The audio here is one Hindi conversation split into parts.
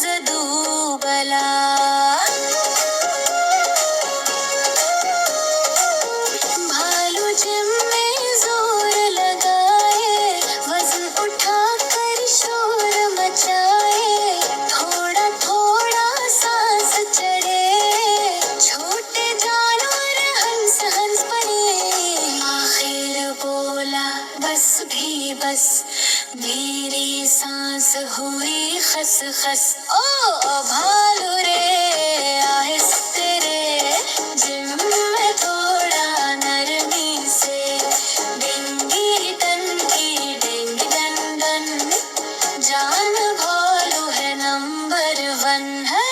जदू बला। भालू जिम में जोर लगाए, वजन उठा कर शोर मचाए, थोड़ा थोड़ा सांस चढ़े, छोटे जानवर हंस हंस पड़े। आखिर बोला बस भी बस, मेरी सांस हुई खस खस। ओ भालू रे आहिस्ते रे, जिम में थोड़ा नरमी से, डिंगी डंगी डिंग डन डन, जान भालू है नंबर 1 है।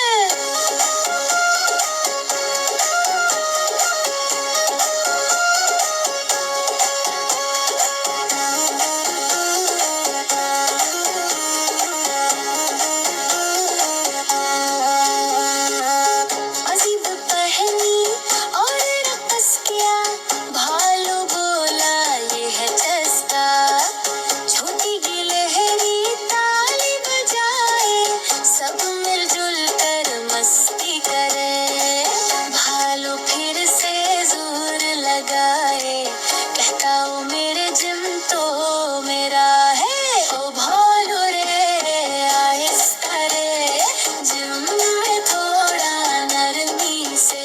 अजीब पहनी और रकस किया, भालू बोला ये है चस्का, छोटी गिलहरी ताली बजाए, सब मिलजुल कर मस्ती करे। भालू फिर से जोर लगाए, कहता ओ मेरे जिम तो मेरा है। ओ भालू रे आहिस्ता रे, जिम में थोड़ा नरमी से,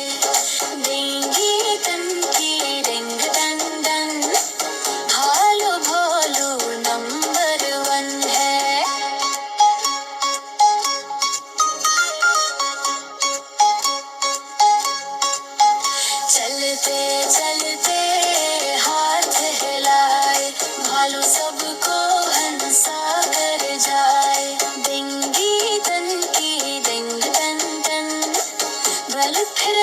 डिंगी डंगी डिंग डन डन, भालू भालू नंबर 1 है। चलते चलते हाथ हिलाए, भालू सबको हंसा कर जाए, डिंगी डंगी डिंग डन डन, बल फिर